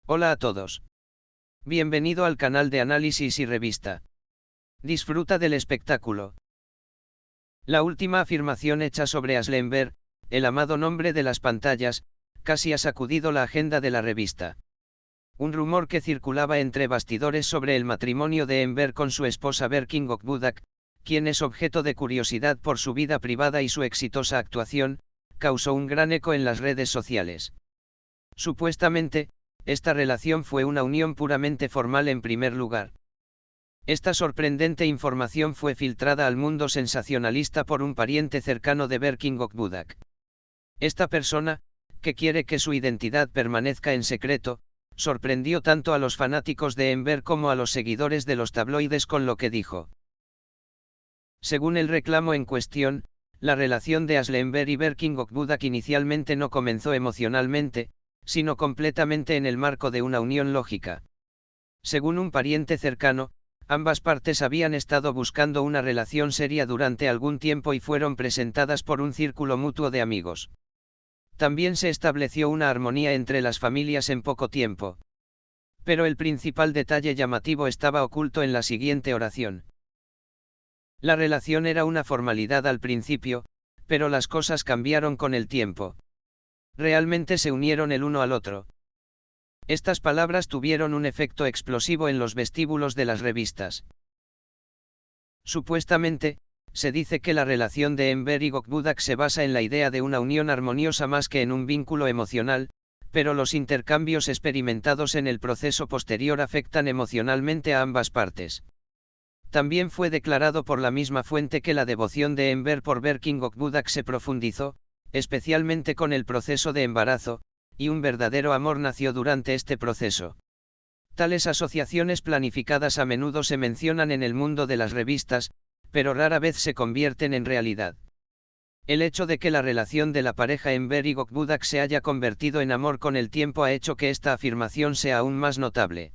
Hola a todos. Bienvenido al canal de análisis y revista. Disfruta del espectáculo. La última afirmación hecha sobre Aslenberg, el amado nombre de las pantallas, casi ha sacudido la agenda de la revista. Un rumor que circulaba entre bastidores sobre el matrimonio de Enver con su esposa Berking Okbudak, quien es objeto de curiosidad por su vida privada y su exitosa actuación, causó un gran eco en las redes sociales. Supuestamente, esta relación fue una unión puramente formal en primer lugar. Esta sorprendente información fue filtrada al mundo sensacionalista por un pariente cercano de Berking Okbudak. Esta persona, que quiere que su identidad permanezca en secreto, sorprendió tanto a los fanáticos de Enver como a los seguidores de los tabloides con lo que dijo. Según el reclamo en cuestión, la relación de Aslenberg y Berking Okbudak inicialmente no comenzó emocionalmente, sino completamente en el marco de una unión lógica. Según un pariente cercano, ambas partes habían estado buscando una relación seria durante algún tiempo y fueron presentadas por un círculo mutuo de amigos. También se estableció una armonía entre las familias en poco tiempo. Pero el principal detalle llamativo estaba oculto en la siguiente oración. La relación era una formalidad al principio, pero las cosas cambiaron con el tiempo. Realmente se unieron el uno al otro. Estas palabras tuvieron un efecto explosivo en los vestíbulos de las revistas. Supuestamente, se dice que la relación de Enver y Okbudak se basa en la idea de una unión armoniosa más que en un vínculo emocional, pero los intercambios experimentados en el proceso posterior afectan emocionalmente a ambas partes. También fue declarado por la misma fuente que la devoción de Enver por Berking Okbudak se profundizó, especialmente con el proceso de embarazo, y un verdadero amor nació durante este proceso. Tales asociaciones planificadas a menudo se mencionan en el mundo de las revistas, pero rara vez se convierten en realidad. El hecho de que la relación de la pareja Enver y Okbudak se haya convertido en amor con el tiempo ha hecho que esta afirmación sea aún más notable.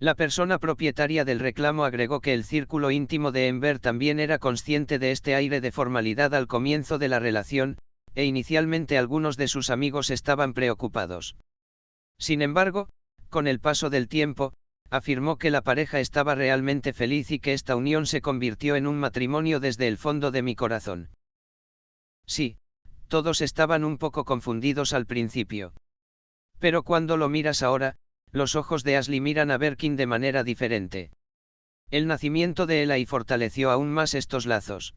La persona propietaria del reclamo agregó que el círculo íntimo de Enver también era consciente de este aire de formalidad al comienzo de la relación, e inicialmente algunos de sus amigos estaban preocupados. Sin embargo, con el paso del tiempo, afirmó que la pareja estaba realmente feliz y que esta unión se convirtió en un matrimonio desde el fondo de mi corazón. Sí, todos estaban un poco confundidos al principio. Pero cuando lo miras ahora, los ojos de Ashley miran a Berking de manera diferente. El nacimiento de Eli fortaleció aún más estos lazos.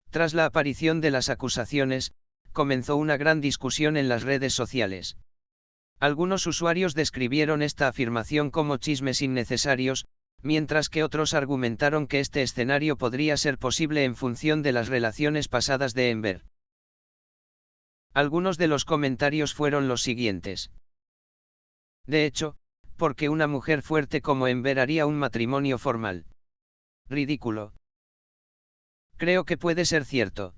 Tras la aparición de las acusaciones, comenzó una gran discusión en las redes sociales. Algunos usuarios describieron esta afirmación como chismes innecesarios, mientras que otros argumentaron que este escenario podría ser posible en función de las relaciones pasadas de Enver. Algunos de los comentarios fueron los siguientes. De hecho, ¿por qué una mujer fuerte como Enver haría un matrimonio formal? Ridículo. Creo que puede ser cierto.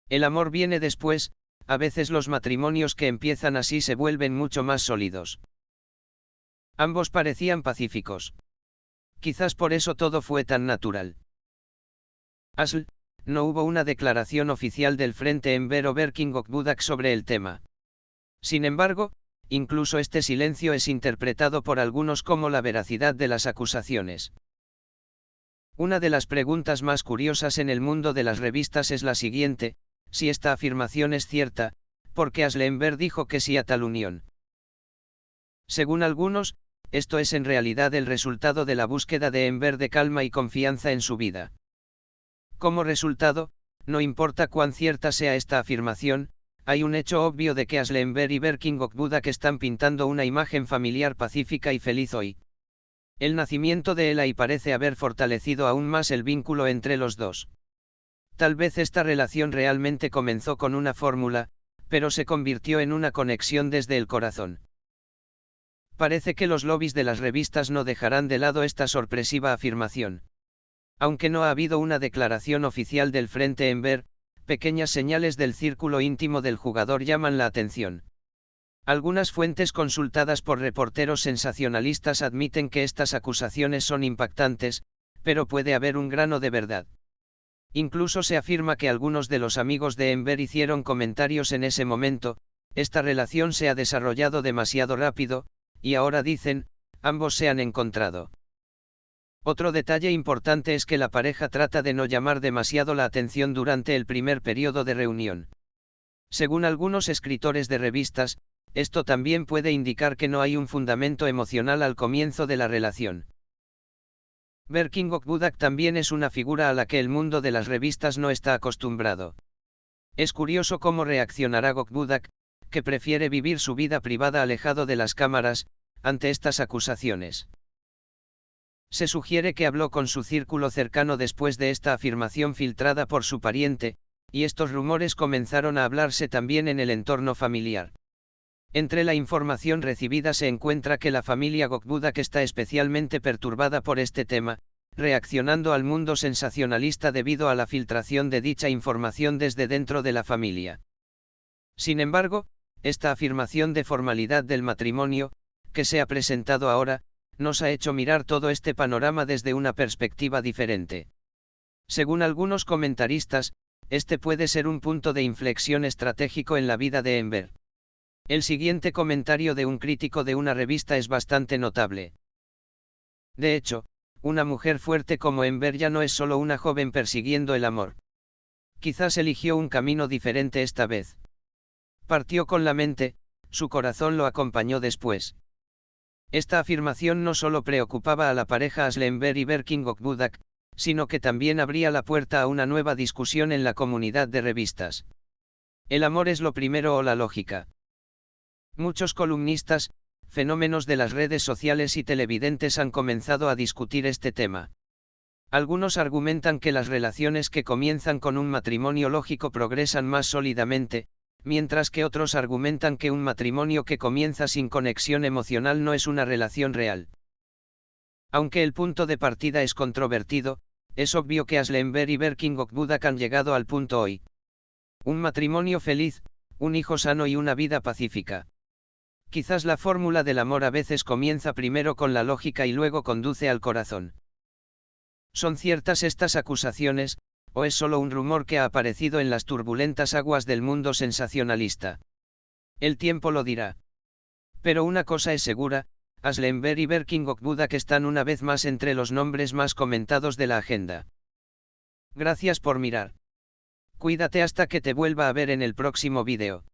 El amor viene después, a veces los matrimonios que empiezan así se vuelven mucho más sólidos. Ambos parecían pacíficos. Quizás por eso todo fue tan natural. Asl, no hubo una declaración oficial del Frente Enver o Berking Okbudak sobre el tema. Sin embargo, incluso este silencio es interpretado por algunos como la veracidad de las acusaciones. Una de las preguntas más curiosas en el mundo de las revistas es la siguiente: si esta afirmación es cierta, ¿por qué Aslenberg dijo que sí a tal unión? Según algunos, esto es en realidad el resultado de la búsqueda de Enver de calma y confianza en su vida. Como resultado, no importa cuán cierta sea esta afirmación, hay un hecho obvio de que Aslenberg y Berking Okbudak están pintando una imagen familiar pacífica y feliz hoy. El nacimiento de Eli parece haber fortalecido aún más el vínculo entre los dos. Tal vez esta relación realmente comenzó con una fórmula, pero se convirtió en una conexión desde el corazón. Parece que los lobbies de las revistas no dejarán de lado esta sorpresiva afirmación. Aunque no ha habido una declaración oficial del Frente Enver, pequeñas señales del círculo íntimo del jugador llaman la atención. Algunas fuentes consultadas por reporteros sensacionalistas admiten que estas acusaciones son impactantes, pero puede haber un grano de verdad. Incluso se afirma que algunos de los amigos de Enver hicieron comentarios en ese momento, esta relación se ha desarrollado demasiado rápido, y ahora dicen, ambos se han encontrado. Otro detalle importante es que la pareja trata de no llamar demasiado la atención durante el primer periodo de reunión. Según algunos escritores de revistas, esto también puede indicar que no hay un fundamento emocional al comienzo de la relación. Berkin Gokbudak también es una figura a la que el mundo de las revistas no está acostumbrado. Es curioso cómo reaccionará Gokbudak, que prefiere vivir su vida privada alejado de las cámaras, ante estas acusaciones. Se sugiere que habló con su círculo cercano después de esta afirmación filtrada por su pariente, y estos rumores comenzaron a hablarse también en el entorno familiar. Entre la información recibida se encuentra que la familia Gokbudak está especialmente perturbada por este tema, reaccionando al mundo sensacionalista debido a la filtración de dicha información desde dentro de la familia. Sin embargo, esta afirmación de formalidad del matrimonio, que se ha presentado ahora, nos ha hecho mirar todo este panorama desde una perspectiva diferente. Según algunos comentaristas, este puede ser un punto de inflexión estratégico en la vida de Enver. El siguiente comentario de un crítico de una revista es bastante notable. De hecho, una mujer fuerte como Enver ya no es solo una joven persiguiendo el amor. Quizás eligió un camino diferente esta vez. Partió con la mente, su corazón lo acompañó después. Esta afirmación no solo preocupaba a la pareja Asle Enver y Berkin Gokbudak, sino que también abría la puerta a una nueva discusión en la comunidad de revistas. ¿El amor es lo primero o la lógica? Muchos columnistas, fenómenos de las redes sociales y televidentes han comenzado a discutir este tema. Algunos argumentan que las relaciones que comienzan con un matrimonio lógico progresan más sólidamente, mientras que otros argumentan que un matrimonio que comienza sin conexión emocional no es una relación real. Aunque el punto de partida es controvertido, es obvio que Asle Enver y Berkin Gokbudak han llegado al punto hoy. Un matrimonio feliz, un hijo sano y una vida pacífica. Quizás la fórmula del amor a veces comienza primero con la lógica y luego conduce al corazón. ¿Son ciertas estas acusaciones, o es solo un rumor que ha aparecido en las turbulentas aguas del mundo sensacionalista? El tiempo lo dirá. Pero una cosa es segura, Asle Enver y Berkin Gokbudak están una vez más entre los nombres más comentados de la agenda. Gracias por mirar. Cuídate hasta que te vuelva a ver en el próximo vídeo.